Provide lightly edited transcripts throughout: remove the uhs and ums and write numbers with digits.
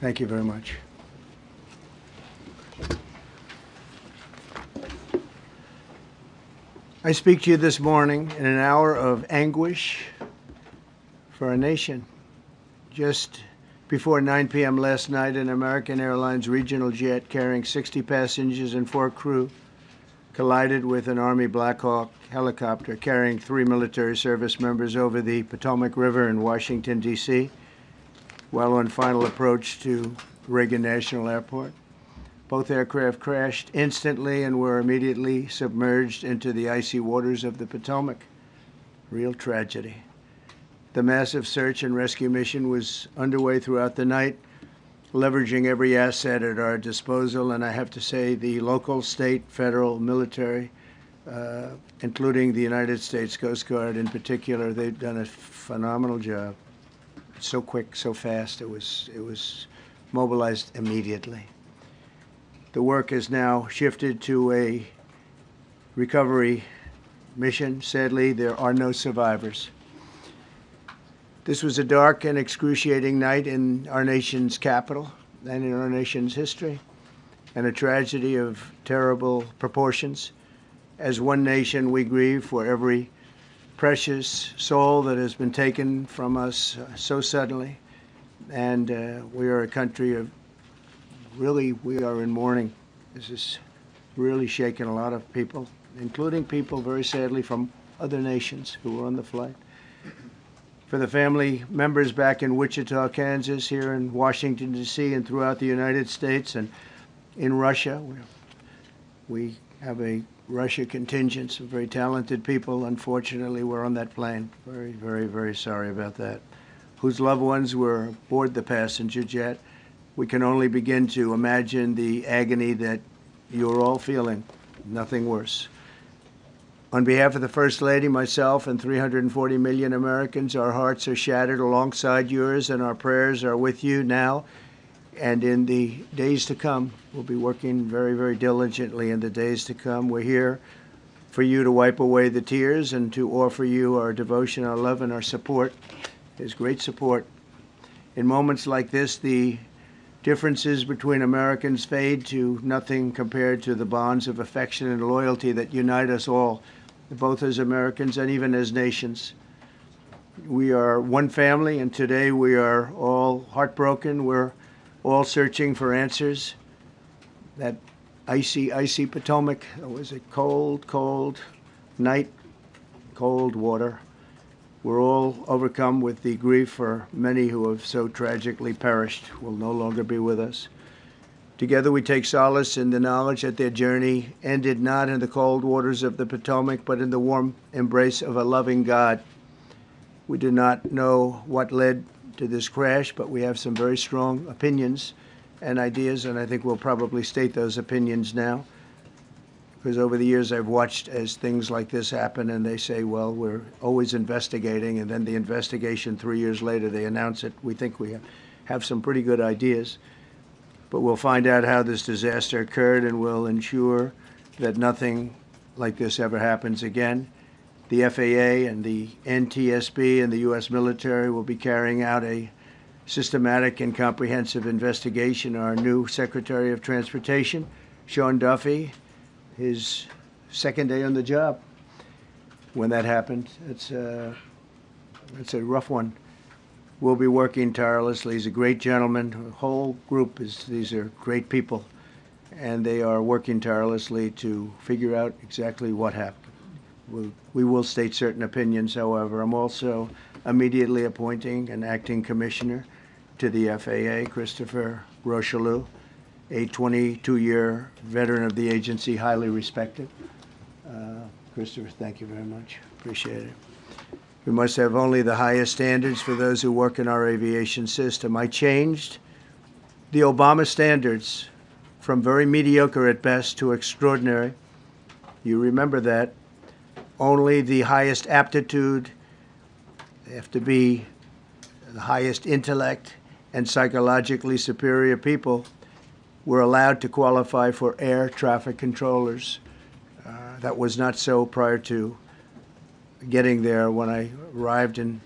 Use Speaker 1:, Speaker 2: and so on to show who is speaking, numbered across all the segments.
Speaker 1: Thank you very much. I speak to you this morning in an hour of anguish for our nation. Just before 9 p.m. last night, an American Airlines regional jet carrying 60 passengers and 4 crew collided with an Army Black Hawk helicopter carrying 3 military service members over the Potomac River in Washington, D.C., while on final approach to Reagan National Airport. Both aircraft crashed instantly and were immediately submerged into the icy waters of the Potomac. Real tragedy. The massive search and rescue mission was underway throughout the night, leveraging every asset at our disposal, and I have to say the local, state, federal, military, including the United States Coast Guard in particular, they've done a phenomenal job. So quick, so fast, it was mobilized immediately. The work has now shifted to a recovery mission. Sadly, there are no survivors. This was a dark and excruciating night in our nation's capital and in our nation's history, and a tragedy of terrible proportions. As one nation, we grieve for every precious soul that has been taken from us so suddenly, and we are a country of really, we are in mourning. This is really shaken a lot of people, including people, very sadly, from other nations who were on the flight. For the family members back in Wichita, Kansas, here in Washington, D.C., and throughout the United States and in Russia, we have a Russia contingent, some very talented people, unfortunately, were on that plane. Very, very, very sorry about that. Whose loved ones were aboard the passenger jet. We can only begin to imagine the agony that you're all feeling. Nothing worse. On behalf of the First Lady, myself, and 340 million Americans, our hearts are shattered alongside yours, and our prayers are with you now and in the days to come. We'll be working very, very diligently in the days to come. We're here for you to wipe away the tears and to offer you our devotion, our love, and our support. There's great support. In moments like this, the differences between Americans fade to nothing compared to the bonds of affection and loyalty that unite us all, both as Americans and even as nations. We are one family, and today we are all heartbroken. We're all searching for answers. That icy, icy Potomac, it was a cold, cold night, cold water. We're all overcome with the grief for many who have so tragically perished, will no longer be with us. Together we take solace in the knowledge that their journey ended not in the cold waters of the Potomac, but in the warm embrace of a loving God. We do not know what led to this crash, but we have some very strong opinions and ideas, and I think we'll probably state those opinions now. Because over the years I've watched as things like this happen, and they say, well, we're always investigating, and then the investigation 3 years later, they announce it. We think we have some pretty good ideas. But we'll find out how this disaster occurred, and we'll ensure that nothing like this ever happens again. The FAA and the NTSB and the U.S. military will be carrying out a systematic and comprehensive investigation. Our new Secretary of Transportation, Sean Duffy, his second day on the job when that happened. It's a rough one. We'll be working tirelessly. He's a great gentleman. The whole group these are great people, and they are working tirelessly to figure out exactly what happened. We will state certain opinions, however. I'm also immediately appointing an acting commissioner to the FAA, Christopher Rocheleau, a 22-year veteran of the agency, highly respected. Christopher, thank you very much. Appreciate it. We must have only the highest standards for those who work in our aviation system. I changed the Obama standards from very mediocre at best to extraordinary. You remember that. Only the highest aptitude, they have to be the highest intellect and psychologically superior people were allowed to qualify for air traffic controllers. That was not so prior to getting there. When I arrived in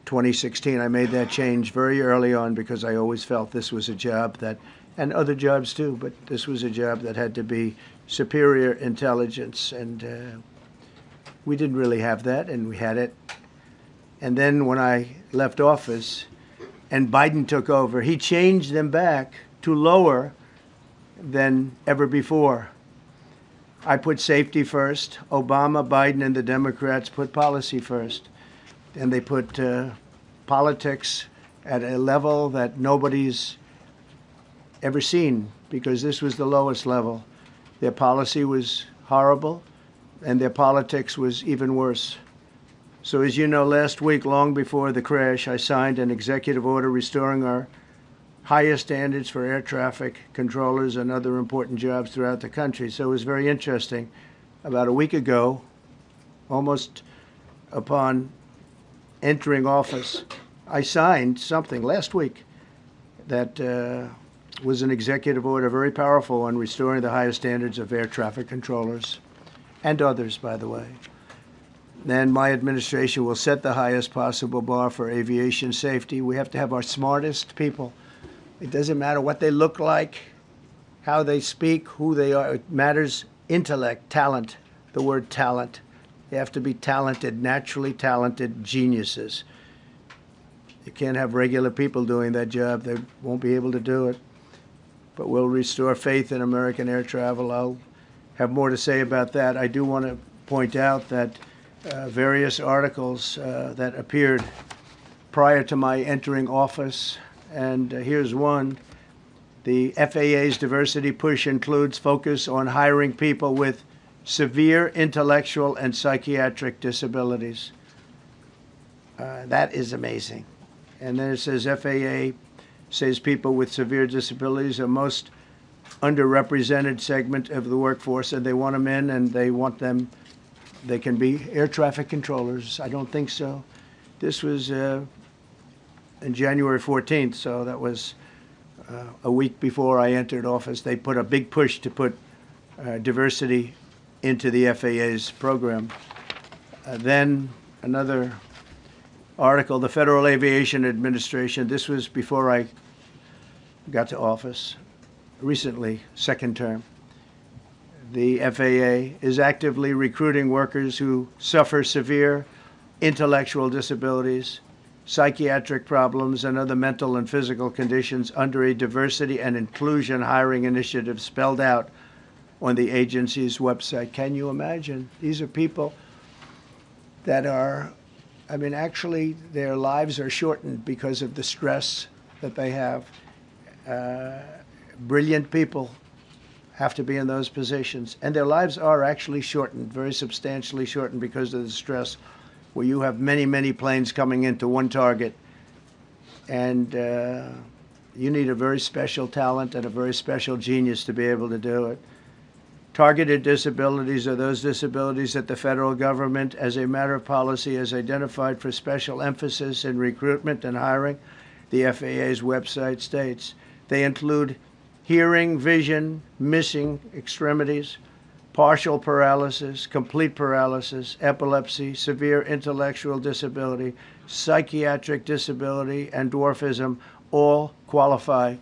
Speaker 1: 2016. I made that change very early on because I always felt this was a job that, and other jobs too, but this was a job that had to be superior intelligence, and we didn't really have that, and we had it. And then when I left office and Biden took over, he changed them back to lower than ever before. I put safety first. Obama, Biden, and the Democrats put policy first. And they put politics at a level that nobody's ever seen, because this was the lowest level. Their policy was horrible, and their politics was even worse. So as you know, last week, long before the crash, I signed an executive order restoring our highest standards for air traffic controllers and other important jobs throughout the country. So it was very interesting. About a week ago, almost upon entering office, I signed something last week that was an executive order, very powerful, on restoring the highest standards of air traffic controllers and others, by the way. Then my administration will set the highest possible bar for aviation safety. We have to have our smartest people. It doesn't matter what they look like, how they speak, who they are. It matters intellect, talent, the word talent. They have to be talented, naturally talented geniuses. You can't have regular people doing that job. They won't be able to do it. But we'll restore faith in American air travel. I'll have more to say about that. I do want to point out that various articles that appeared prior to my entering office, and here's one. The FAA's diversity push includes focus on hiring people with severe intellectual and psychiatric disabilities. That is amazing. And then it says FAA says people with severe disabilities are most underrepresented segment of the workforce, and they want them in, and they want them, they can be air traffic controllers. I don't think so. This was in January 14th, so that was a week before I entered office. They put a big push to put diversity into the FAA's program. Then another article, the Federal Aviation Administration, this was before I got to office, recently, second term. The FAA is actively recruiting workers who suffer severe intellectual disabilities, psychiatric problems, and other mental and physical conditions under a diversity and inclusion hiring initiative spelled out on the agency's website. Can you imagine? These are people that are, I mean, actually their lives are shortened because of the stress that they have. Brilliant people have to be in those positions, and their lives are actually shortened, very substantially shortened, because of the stress, where you have many, many planes coming into one target, and you need a very special talent and a very special genius to be able to do it. Targeted disabilities are those disabilities that the federal government, as a matter of policy, has identified for special emphasis in recruitment and hiring. The FAA's website states they include hearing, vision, missing extremities, partial paralysis, complete paralysis, epilepsy, severe intellectual disability, psychiatric disability, and dwarfism all qualify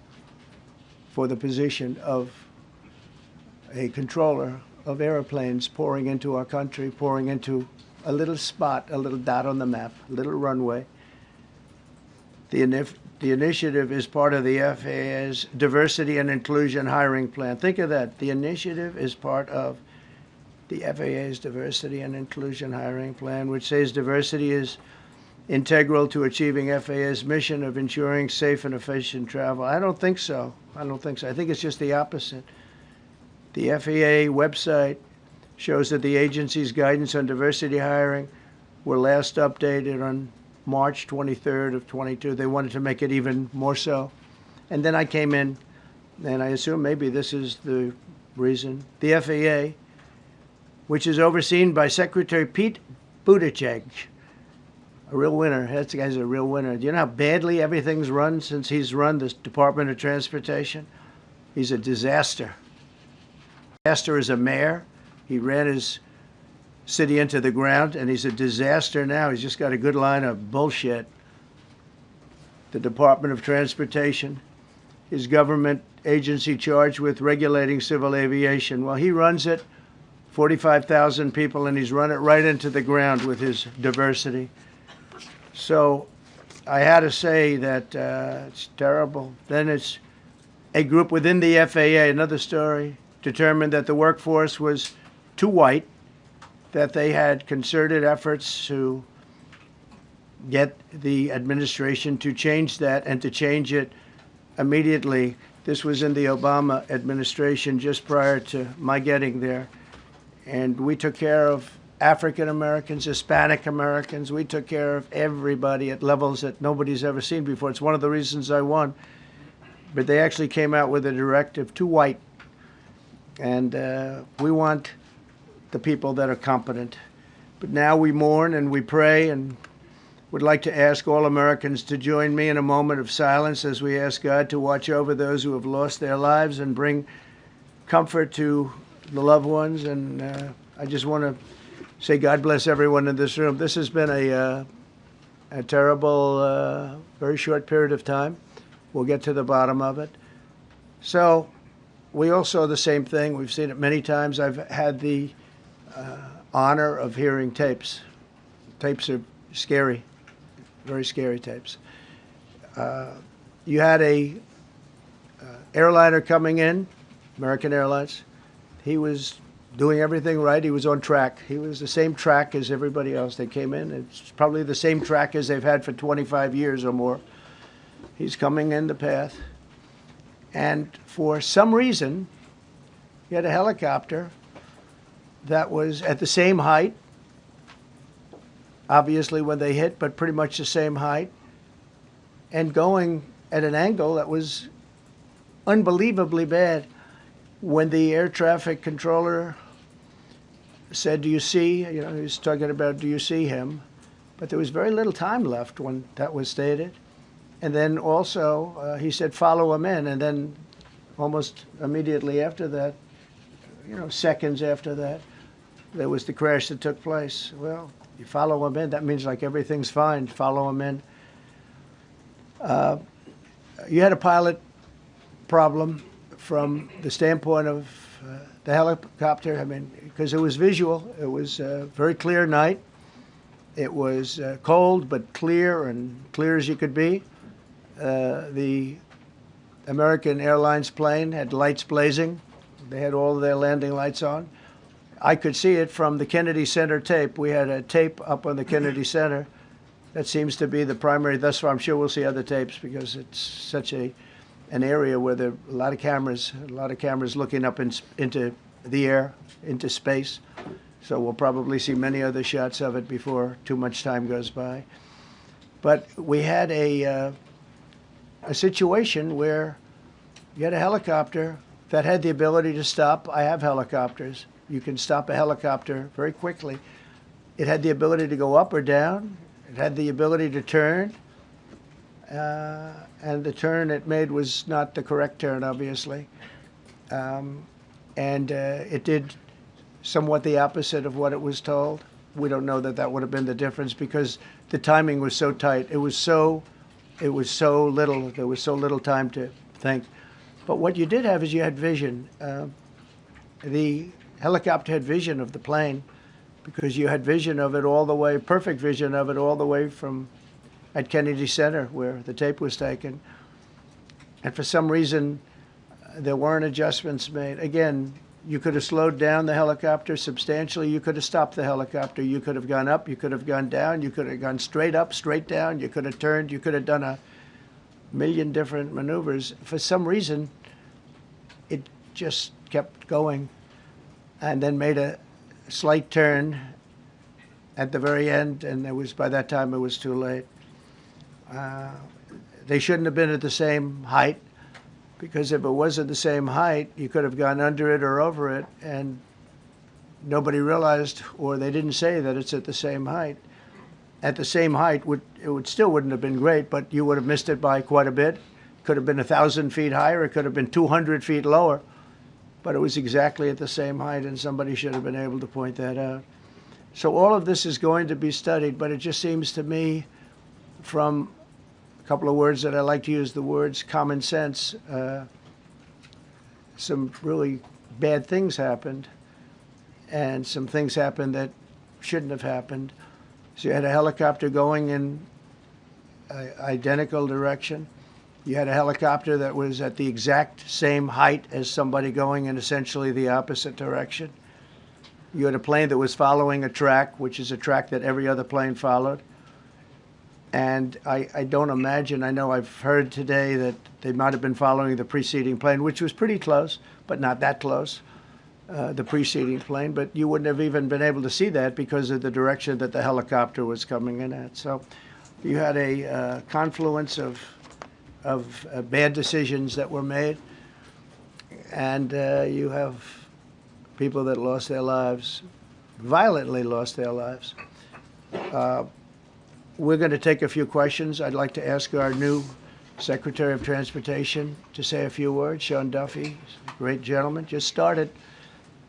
Speaker 1: for the position of a controller of airplanes pouring into our country, pouring into a little spot, a little dot on the map, a little runway. The initiative is part of the FAA's diversity and inclusion hiring plan. Think of that. The initiative is part of the FAA's diversity and inclusion hiring plan, which says diversity is integral to achieving FAA's mission of ensuring safe and efficient travel. I don't think so. I don't think so. I think it's just the opposite. The FAA website shows that the agency's guidance on diversity hiring were last updated on March 23rd of 22. They wanted to make it even more so. And then I came in, and I assume maybe this is the reason. The FAA, which is overseen by Secretary Pete Buttigieg, a real winner. That guy's a real winner. Do you know how badly everything's run since he's run this Department of Transportation? He's a disaster. Disaster as a mayor. He ran his city into the ground, and he's a disaster now. He's just got a good line of bullshit. the Department of Transportation, his government agency charged with regulating civil aviation. Well, he runs it, 45,000 people, and he's run it right into the ground with his diversity. So I had to say that it's terrible. Then it's a group within the FAA, another story, determined that the workforce was too white, that they had concerted efforts to get the administration to change that and to change it immediately. This was in the Obama administration just prior to my getting there. And we took care of African Americans, Hispanic Americans. We took care of everybody at levels that nobody's ever seen before. It's one of the reasons I won. But they actually came out with a directive, too white. And we want the people that are competent. But now we mourn and we pray, and would like to ask all Americans to join me in a moment of silence as we ask God to watch over those who have lost their lives and bring comfort to the loved ones. And I just want to say God bless everyone in this room. This has been a terrible, very short period of time. We'll get to the bottom of it. So we all saw the same thing. We've seen it many times. I've had the honor of hearing tapes. Tapes are scary, very scary tapes. You had a airliner coming in, American Airlines. He was doing everything right. He was on track. He was the same track as everybody else. They came in. It's probably the same track as they've had for 25 years or more. He's coming in the path. And for some reason, he had a helicopter that was at the same height, obviously when they hit, but pretty much the same height, and going at an angle that was unbelievably bad. When the air traffic controller said, "Do you see?" He was talking about, "Do you see him?" But there was very little time left when that was stated. And then also he said, "Follow him in." And then almost immediately after that, seconds after that, there was the crash that took place. Well, you follow him in, that means like everything's fine. Follow him in. You had a pilot problem from the standpoint of the helicopter. I mean, because it was visual. It was a very clear night. It was cold but clear, and clear as you could be. The American Airlines plane had lights blazing. They had all of their landing lights on. I could see it from the Kennedy Center tape. We had a tape up on the Kennedy Center. That seems to be the primary. Thus far, I'm sure we'll see other tapes because it's such an area where there are a lot of cameras looking up into the air, into space. So we'll probably see many other shots of it before too much time goes by. But we had a situation where you had a helicopter that had the ability to stop. I have helicopters. You can stop a helicopter very quickly. It had the ability to go up or down. It had the ability to turn. And the turn it made was not the correct turn, obviously. It did somewhat the opposite of what it was told. We don't know that would have been the difference because the timing was so tight. It was so little. There was so little time to think. But what you did have is you had vision. The helicopter had vision of the plane because you had vision of it all the way, perfect vision of it all the way from at Kennedy Center where the tape was taken. And for some reason, there weren't adjustments made. Again, you could have slowed down the helicopter substantially. You could have stopped the helicopter. You could have gone up. You could have gone down. You could have gone straight up, straight down. You could have turned. You could have done a million different maneuvers. For some reason, it just kept going and then made a slight turn at the very end, and by that time it was too late. They shouldn't have been at the same height, because if it was at the same height, you could have gone under it or over it, and nobody realized, or they didn't say that it's at the same height. At the same height, it still wouldn't have been great, but you would have missed it by quite a bit. Could have been 1,000 feet higher. It could have been 200 feet lower. But it was exactly at the same height, and somebody should have been able to point that out. So all of this is going to be studied, but it just seems to me from couple of words that I like to use, the words common sense. Some really bad things happened, and some things happened that shouldn't have happened. So you had a helicopter going in an identical direction. You had a helicopter that was at the exact same height as somebody going in essentially the opposite direction. You had a plane that was following a track, which is a track that every other plane followed. And I don't imagine, I know I've heard today that they might have been following the preceding plane, which was pretty close, but not that close, the preceding plane. But you wouldn't have even been able to see that because of the direction that the helicopter was coming in at. So you had a confluence of bad decisions that were made. And you have people that lost their lives, violently lost their lives. We're going to take a few questions. I'd like to ask our new Secretary of Transportation to say a few words. Sean Duffy, great gentleman, just started.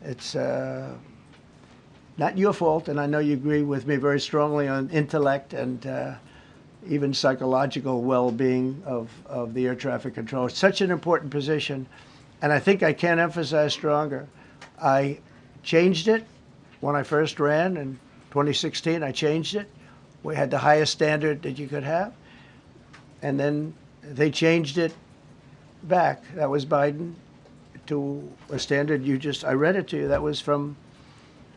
Speaker 1: It's not your fault, and I know you agree with me very strongly on intellect and even psychological well-being of the air traffic control. It's such an important position, and I think I can't emphasize stronger. I changed it when I first ran in 2016. I changed it. We had the highest standard that you could have. And then they changed it back. That was Biden to a standard I read it to you. That was from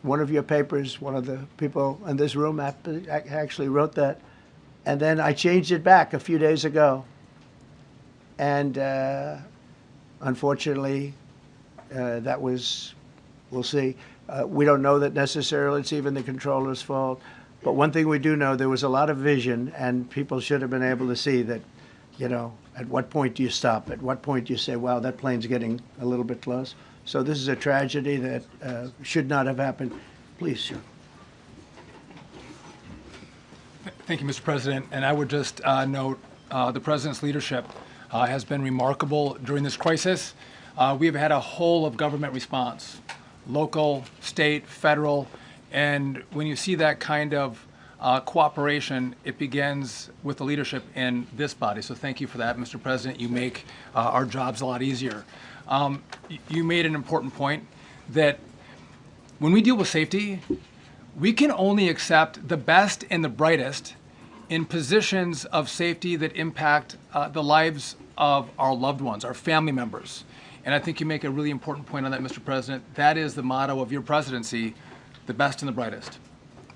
Speaker 1: one of your papers. One of the people in this room actually wrote that. And then I changed it back a few days ago. And unfortunately, that was, we'll see. We don't know that necessarily it's even the controller's fault. But one thing we do know, there was a lot of vision, and people should have been able to see that, you know, at what point do you stop? At what point do you say, wow, that plane's getting a little bit close? So this is a tragedy that should not have happened. Please, sir.
Speaker 2: Thank you, Mr. President. And I would just note the President's leadership has been remarkable during this crisis. We have had a whole of government response, local, state, federal. And when you see that kind of cooperation, it begins with the leadership in this body. So thank you for that, Mr. President. You make our jobs a lot easier. You made an important point that when we deal with safety, we can only accept the best and the brightest in positions of safety that impact the lives of our loved ones, our family members. And I think you make a really important point on that, Mr. President. That is the motto of your presidency: the best and the brightest,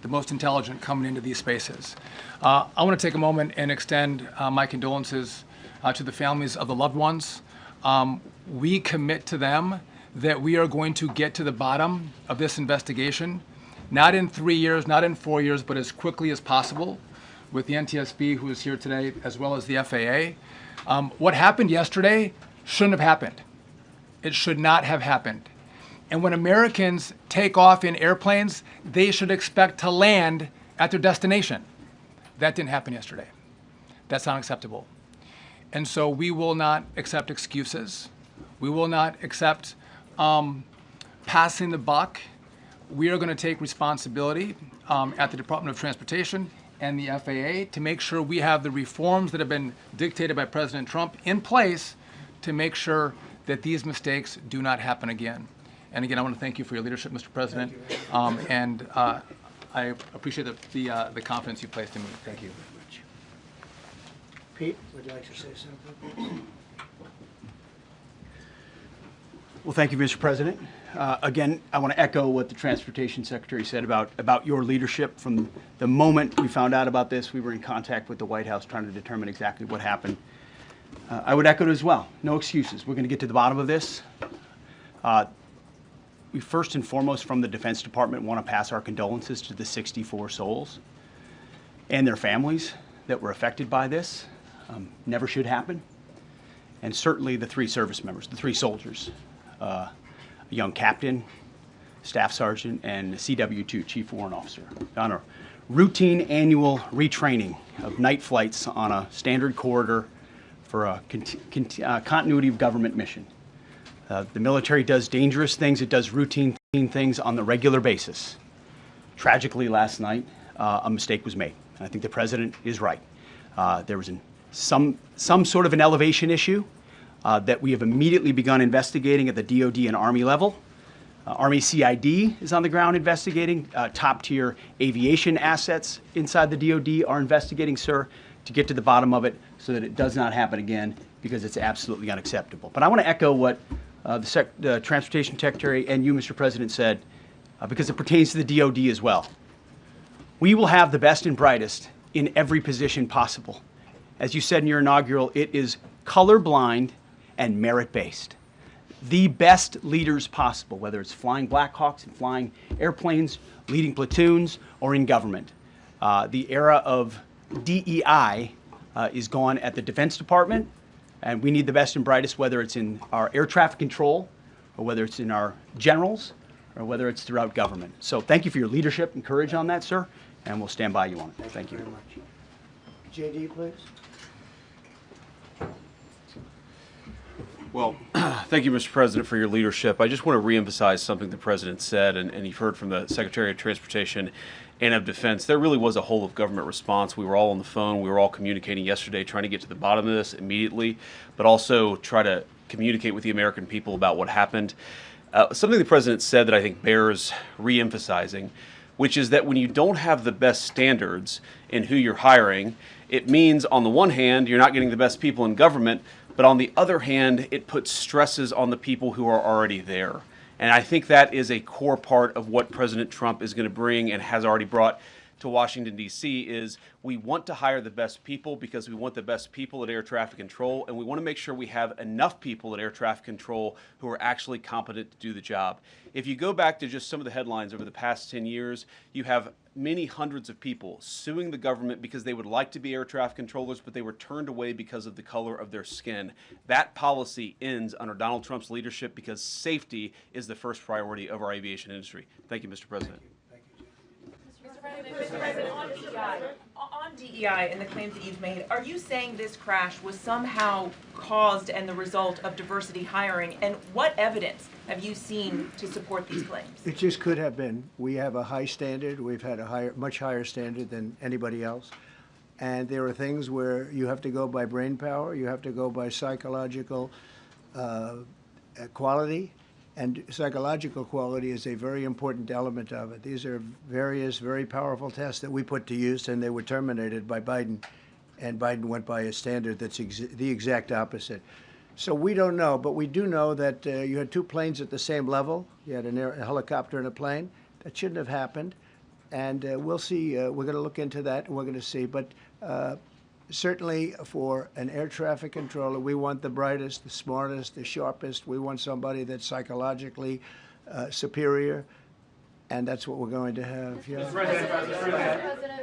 Speaker 2: the most intelligent coming into these spaces. I want to take a moment and extend my condolences to the families of the loved ones. We commit to them that we are going to get to the bottom of this investigation, not in 3 years, not in 4 years, but as quickly as possible, with the NTSB, who is here today, as well as the FAA. What happened yesterday shouldn't have happened. It should not have happened. And when Americans take off in airplanes, they should expect to land at their destination. That didn't happen yesterday. That's unacceptable. And so we will not accept excuses. We will not accept passing the buck. We are going to take responsibility at the Department of Transportation and the FAA to make sure we have the reforms that have been dictated by President Trump in place to make sure that these mistakes do not happen again. And again, I want to thank you for your leadership, Mr. President, and I appreciate the confidence you placed in me. Thank you.
Speaker 1: Pete, would you like to say something?
Speaker 3: Well, thank you, Mr. President. Again, I want to echo what the Transportation Secretary said about your leadership. From the moment we found out about this, we were in contact with the White House trying to determine exactly what happened. I would echo it as well. No excuses. We're going to get to the bottom of this. We first and foremost, from the Defense Department, want to pass our condolences to the 64 souls and their families that were affected by this. Never should happen. And certainly the 3 service members, the 3 soldiers, a young captain, staff sergeant, and a CW2, Chief Warrant Officer, on a routine annual retraining of night flights on a standard corridor for a continuity of government mission. The military does dangerous things. It does routine things on the regular basis. Tragically, last night, a mistake was made. And I think the president is right. There was a some sort of an elevation issue that we have immediately begun investigating at the DoD and Army level. Army CID is on the ground investigating. Top-tier aviation assets inside the DoD are investigating, sir, to get to the bottom of it so that it does not happen again, because it's absolutely unacceptable. But I want to echo what the Transportation Secretary and you, Mr. President, said, because it pertains to the DoD as well. We will have the best and brightest in every position possible. As you said in your inaugural, it is colorblind and merit-based. The best leaders possible, whether it's flying Black Hawks and flying airplanes, leading platoons, or in government. The era of DEI is gone at the Defense Department, and we need the best and brightest, whether it's in our air traffic control, or whether it's in our generals, or whether it's throughout government. So thank you for your leadership and courage on that, sir, and we'll stand by you on it. Thank you.
Speaker 1: Very much. JD, please.
Speaker 4: Well, thank you, Mr. President, for your leadership. I just want to reemphasize something the President said, and you've heard from the Secretary of Transportation and of Defense. There really was a whole of government response. We were all on the phone. We were all communicating yesterday, trying to get to the bottom of this immediately, but also try to communicate with the American people about what happened. Something the President said that I think bears reemphasizing, which is that when you don't have the best standards in who you're hiring, it means, on the one hand, you're not getting the best people in government, but on the other hand, it puts stresses on the people who are already there. And I think that is a core part of what President Trump is going to bring and has already brought to Washington, D.C., is we want to hire the best people because we want the best people at air traffic control, and we want to make sure we have enough people at air traffic control who are actually competent to do the job. If you go back to just some of the headlines over the past 10 years, you have many hundreds of people suing the government because they would like to be air traffic controllers, but they were turned away because of the color of their skin. That policy ends under Donald Trump's leadership because safety is the first priority of our aviation industry. Thank you, Mr. President.
Speaker 5: Mr. President, on DEI and the claims that you've made, are you saying this crash was somehow caused and the result of diversity hiring? And what evidence have you seen to support these claims?
Speaker 1: It just could have been. We have a high standard. We've had a much higher standard than anybody else. And there are things where you have to go by brain power. You have to go by psychological quality. And psychological quality is a very important element of it. These are various very powerful tests that we put to use, and they were terminated by Biden. And Biden went by a standard that's the exact opposite. So we don't know, but we do know that you had two planes at the same level. You had a helicopter and a plane. That shouldn't have happened. And we'll see. We're going to look into that, and we're going to see. But certainly for an air traffic controller, we want the brightest, the smartest, the sharpest. We want somebody that's psychologically superior, and that's what we're going to have. Yeah.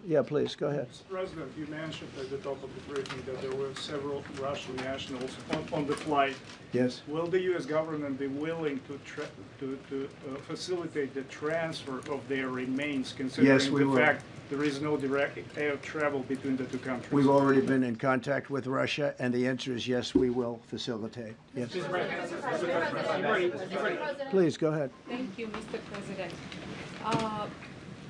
Speaker 1: Yeah, please, go ahead.
Speaker 6: Mr. President, you mentioned at the top of the briefing that there were several Russian nationals on the flight.
Speaker 1: Yes.
Speaker 6: Will the U.S. government be willing to facilitate the transfer of their remains, considering
Speaker 1: Yes, we
Speaker 6: the
Speaker 1: will.
Speaker 6: fact there is no direct air travel between the two countries?
Speaker 1: We've already been in contact with Russia, and the answer is yes, we will facilitate. Yes. Please, go ahead.
Speaker 7: Thank you, Mr. President.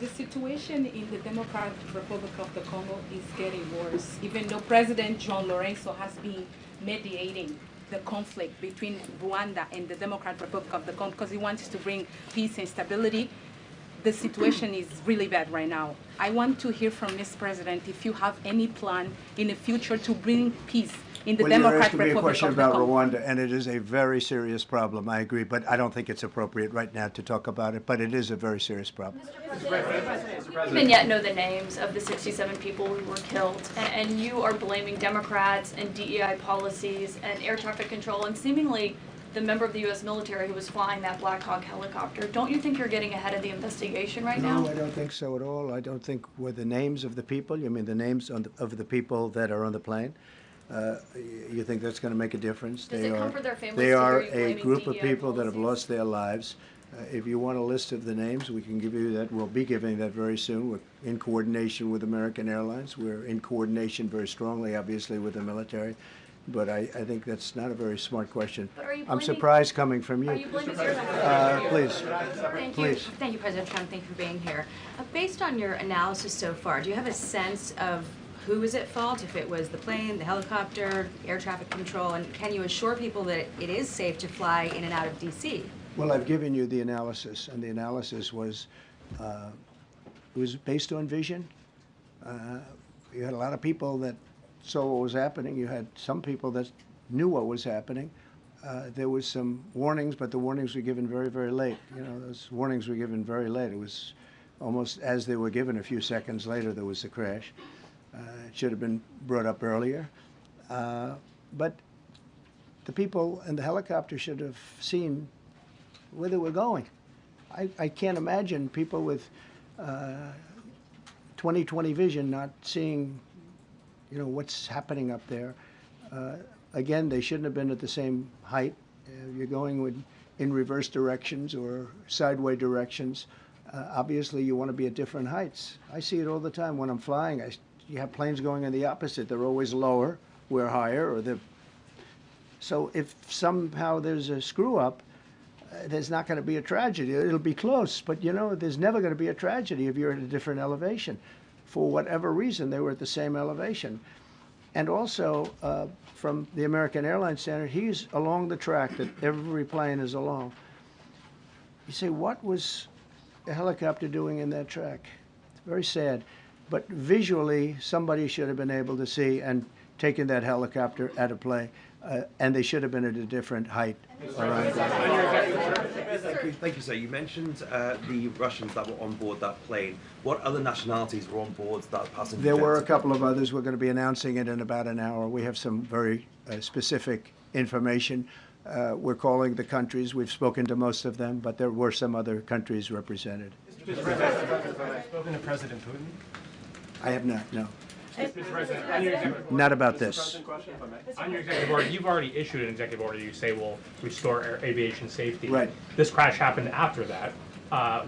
Speaker 7: The situation in the Democratic Republic of the Congo is getting worse, even though President John Lorenzo has been mediating the conflict between Rwanda and the Democratic Republic of the Congo because he wants to bring peace and stability. The situation is really bad right now. I want to hear from Ms. President if you have any plan in the future to bring peace in the Democratic Republic of the Congo.
Speaker 1: Well, you're asking me a question about Rwanda, and it is a very serious problem. I agree, but I don't think it's appropriate right now to talk about it, but it is a very serious problem.
Speaker 8: Mr. President, we don't even yet know the names of the 67 people who were killed, and you are blaming Democrats and DEI policies and air traffic control and seemingly the member of the U.S. military who was flying that Black Hawk helicopter. Don't you think you're getting ahead of the investigation right now?
Speaker 1: No, I don't think so at all. I don't think with the names of the people, you mean the names of the people that are on the plane? You think that's going to make a difference?
Speaker 8: Does it comfort their families
Speaker 1: They
Speaker 8: to
Speaker 1: are
Speaker 8: hear you
Speaker 1: a
Speaker 8: blaming
Speaker 1: group of
Speaker 8: DEI
Speaker 1: people that have
Speaker 8: policies?
Speaker 1: lost their lives. If you want a list of the names, we can give you that. We'll be giving that very soon. We're in coordination with American Airlines. We're in coordination very strongly, obviously, with the military. But I think that's not a very smart question.
Speaker 8: But are you
Speaker 1: I'm
Speaker 8: blaming-
Speaker 1: surprised coming from you.
Speaker 8: Are you blaming
Speaker 1: Please.
Speaker 9: Thank you.
Speaker 1: Please.
Speaker 9: Thank you, President Trump. Thank you for being here. Based on your analysis so far, do you have a sense of who is at fault, if it was the plane, the helicopter, air traffic control, and can you assure people that it is safe to fly in and out of D.C.?
Speaker 1: Well, I've given you the analysis, and the analysis was it was based on vision. You had a lot of people that saw what was happening. You had some people that knew what was happening. There was some warnings, but the warnings were given very, very late. You know, those warnings were given very late. It was almost as they were given. A few seconds later, there was the crash. It should have been brought up earlier. But the people in the helicopter should have seen where they were going. I can't imagine people with 20/20 vision not seeing, you know, what's happening up there. Again, they shouldn't have been at the same height. You're going in reverse directions or sideways directions. Obviously, you want to be at different heights. I see it all the time when I'm flying. You have planes going in the opposite. They're always lower, we're higher, or so if somehow there's a screw up, there's not going to be a tragedy. It'll be close, but you know, there's never going to be a tragedy if you're at a different elevation. For whatever reason, they were at the same elevation. And also, from the American Airlines standard, he's along the track that every plane is along. You say, what was a helicopter doing in that track? It's very sad. But visually, somebody should have been able to see and taken that helicopter out of play. And they should have been at a different height.
Speaker 10: Thank you, sir. You mentioned the Russians that were on board that plane. What other nationalities were on board that passenger
Speaker 1: There
Speaker 10: jet?
Speaker 1: were a couple of others. We're going to be announcing it in about an hour. We have some very specific information. We're calling the countries. We've spoken to most of them, but there were some other countries represented.
Speaker 2: Mr. President, have you spoken to President Putin?
Speaker 1: I have not, no.
Speaker 11: Mr. President, on your executive order,
Speaker 1: Not about this.
Speaker 11: on your executive order, you've already issued an executive order you say will restore aviation safety.
Speaker 1: Right.
Speaker 11: This crash happened after that.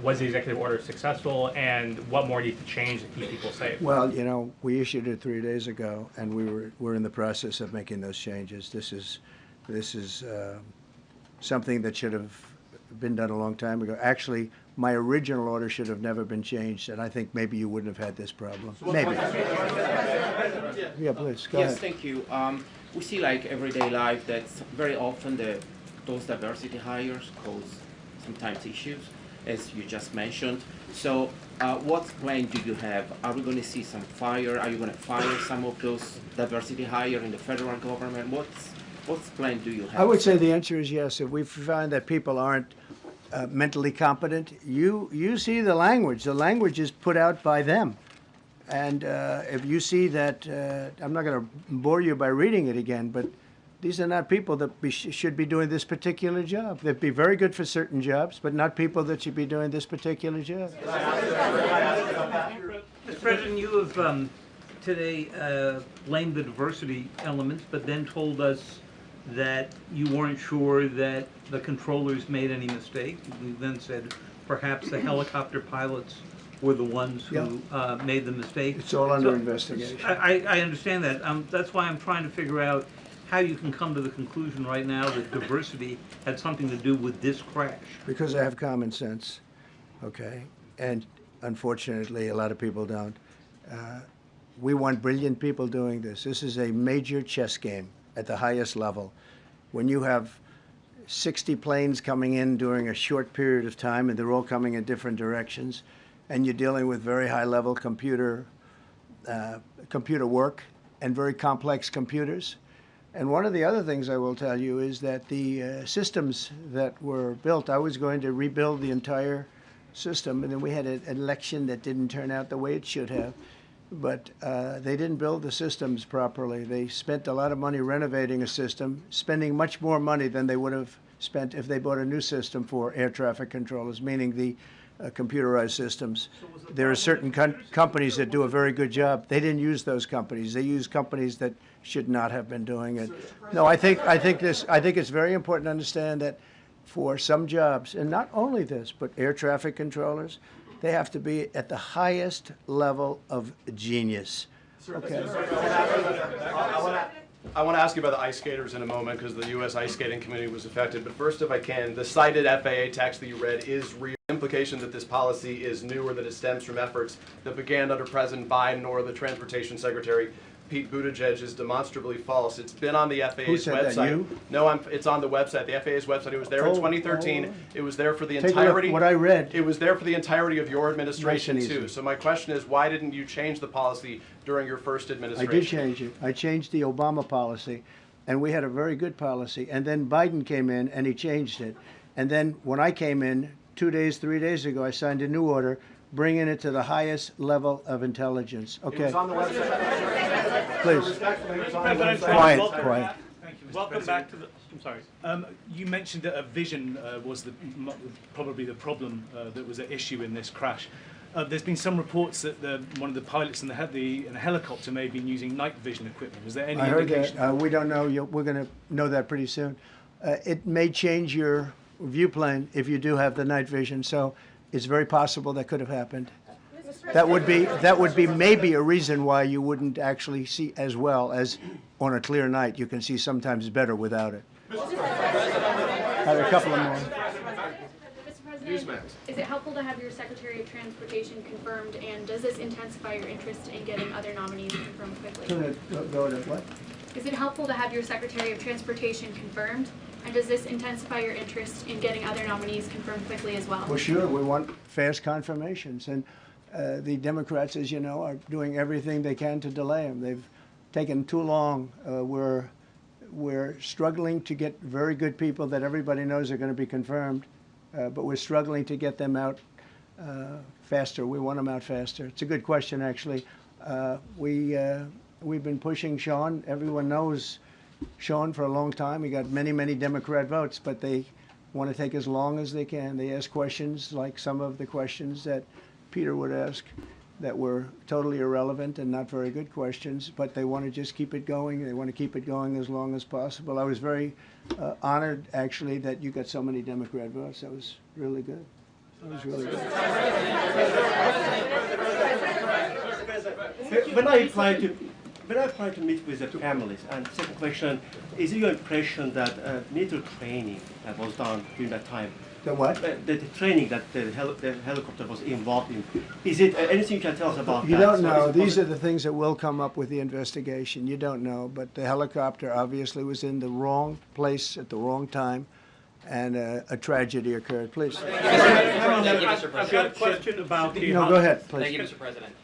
Speaker 11: Was the executive order successful, and what more needs to change to keep people safe?
Speaker 1: Well, you know, we issued it 3 days ago, and we're in the process of making those changes. This is something that should have been done a long time ago. Actually, my original order should have never been changed, and I think maybe you wouldn't have had this problem. Maybe. Yeah, please, go
Speaker 12: Yes,
Speaker 1: ahead.
Speaker 12: thank you. We see like everyday life that very often those diversity hires cause sometimes issues, as you just mentioned. So what plan do you have? Are we going to see some fire? Are you going to fire some of those diversity hire in the federal government? What plan do you have?
Speaker 1: I would say the answer is yes. If we find that people aren't mentally competent, you see the language. The language is put out by them. And if you see that, I'm not going to bore you by reading it again, but these are not people that should be doing this particular job. They'd be very good for certain jobs, but not people that should be doing this particular job.
Speaker 13: Mr. President, you have today blamed the diversity elements, but then told us that you weren't sure that the controllers made any mistake. We then said perhaps the helicopter pilots were the ones who made the mistake.
Speaker 1: It's all under investigation.
Speaker 13: I understand that. That's why I'm trying to figure out how you can come to the conclusion right now that diversity had something to do with this crash.
Speaker 1: Because I have common sense, okay? And unfortunately, a lot of people don't. We want brilliant people doing this. This is a major chess game at the highest level. When you have 60 planes coming in during a short period of time, and they're all coming in different directions, and you're dealing with very high-level computer work and very complex computers. And one of the other things I will tell you is that the systems that were built, I was going to rebuild the entire system, and then we had an election that didn't turn out the way it should have. But they didn't build the systems properly. They spent a lot of money renovating a system, spending much more money than they would have spent if they bought a new system for air traffic controllers, meaning the computerized systems. There are certain companies that do a very good job. They didn't use those companies. They used companies that should not have been doing it. No, I think it's very important to understand that for some jobs, and not only this, but air traffic controllers, they have to be at the highest level of genius. Okay.
Speaker 14: I want to ask you about the ice skaters in a moment because the U.S. ice skating community was affected. But first, if I can, the cited FAA text that you read is real. The implication that this policy is new or that it stems from efforts that began under President Biden or the Transportation Secretary Pete Buttigieg is demonstrably false. It's been on the FAA's
Speaker 1: Who said
Speaker 14: website.
Speaker 1: That, you?
Speaker 14: No, it's on the website, the FAA's website. It was there in 2013. It was there for the
Speaker 1: Take
Speaker 14: entirety.
Speaker 1: a look, what I read.
Speaker 14: It was there for the entirety of your administration
Speaker 1: Nice and
Speaker 14: too.
Speaker 1: easy.
Speaker 14: So my question is, why didn't you change the policy during your first
Speaker 1: I
Speaker 14: administration?
Speaker 1: did change it. I changed the Obama policy, and we had a very good policy. And then Biden came in, and he changed it. And then when I came in 3 days ago, I signed a new order, bringing it to the highest level of intelligence. Okay.
Speaker 14: It was on the website.
Speaker 1: Please.
Speaker 15: President
Speaker 1: Quiet,
Speaker 15: Trump,
Speaker 1: quiet.
Speaker 15: Thank you, Mr. Welcome back to the. I'm sorry. You mentioned that a vision was probably the problem that was at issue in this crash. There's been some reports that one of the pilots in the helicopter may have been using night vision equipment. Was there any
Speaker 1: I heard
Speaker 15: indication?
Speaker 1: that. We don't know. We're going to know that pretty soon. It may change your viewplane if you do have the night vision. So it's very possible that could have happened. That would be maybe a reason why you wouldn't actually see as well as on a clear night. You can see sometimes better without it. Have a couple of more.
Speaker 8: Mr. President, is it helpful to have your Secretary of Transportation confirmed, and does this intensify your interest in getting other nominees confirmed quickly?
Speaker 1: Go to what?
Speaker 8: Is it helpful to have your Secretary of Transportation confirmed, and does this intensify your interest in getting other nominees confirmed quickly as well?
Speaker 1: Well, sure. We want fast confirmations. And the Democrats, as you know, are doing everything they can to delay them. They've taken too long. We're struggling to get very good people that everybody knows are going to be confirmed, but we're struggling to get them out faster. We want them out faster. It's a good question, actually. We've been pushing Sean. Everyone knows Sean for a long time. He got many, many Democrat votes, but they want to take as long as they can. They ask questions like some of the questions that Peter would ask that were totally irrelevant and not very good questions, but they want to just keep it going. They want to keep it going as long as possible. I was very honored, actually, that you got so many Democrat votes. That was really good. That was really good.
Speaker 16: When I applied to meet with the families, and second question, is it your impression that military training that was done during that time?
Speaker 1: The what?
Speaker 16: The training that the helicopter was involved in. Is it anything you can tell us about
Speaker 1: You
Speaker 16: that?
Speaker 1: don't know. These are the things that will come up with the investigation. You don't know. But the helicopter obviously was in the wrong place at the wrong time, and a tragedy occurred. Please.
Speaker 17: Thank you, Mr. President.
Speaker 15: I've got a question about the.
Speaker 1: No, go ahead, please.
Speaker 17: Thank you, Mr. President.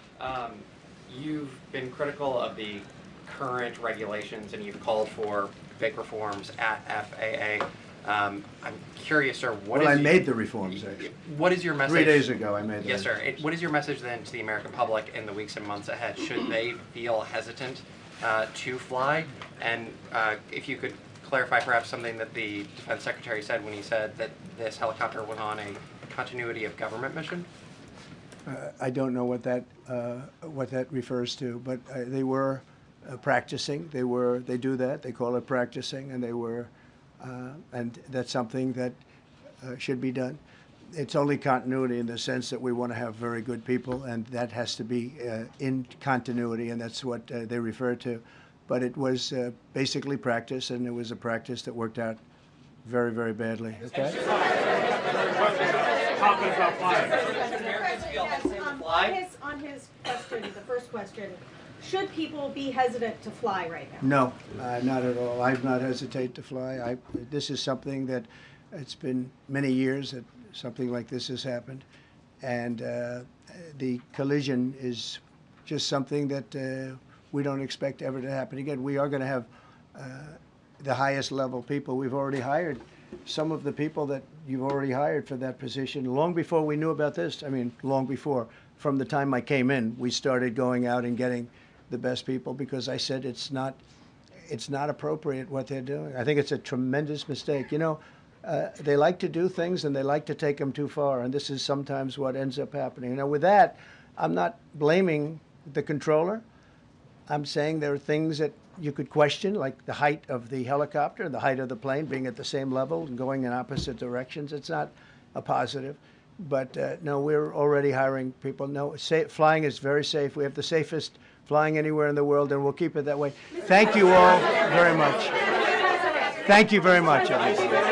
Speaker 17: You've been critical of the current regulations, and you've called for big reforms at FAA. I'm curious, sir.
Speaker 1: I made the reforms, actually.
Speaker 17: What is your message?
Speaker 1: 3 days ago, I made them.
Speaker 17: Yes, sir. What is your message then to the American public in the weeks and months ahead? Should they feel hesitant to fly? And if you could clarify perhaps something that the Defense Secretary said when he said that this helicopter was on a continuity of government mission?
Speaker 1: I don't know what that refers to, but they were practicing. They do that. They call it practicing, and they were. And that's something that should be done. It's only continuity in the sense that we want to have very good people, and that has to be in continuity, and that's what they refer to. But it was basically practice, and it was a practice that worked out very, very badly. Okay?
Speaker 18: On his question, the first question, should people be hesitant to fly right now?
Speaker 1: No, not at all. I've not hesitated to fly. This is something that it's been many years that something like this has happened, and the collision is just something that we don't expect ever to happen again. We are going to have the highest level people. We've already hired some of the people that you've already hired for that position long before we knew about this. I mean, long before. From the time I came in, we started going out and getting the best people because I said it's not appropriate what they're doing. I think it's a tremendous mistake. You know, they like to do things and they like to take them too far, and this is sometimes what ends up happening. Now, with that, I'm not blaming the controller. I'm saying there are things that you could question, like the height of the helicopter, the height of the plane being at the same level and going in opposite directions. It's not a positive. But no, we're already hiring people. No, flying is very safe. We have the safest flying anywhere in the world, and we'll keep it that way. Thank you all very much. Thank you very much, everybody.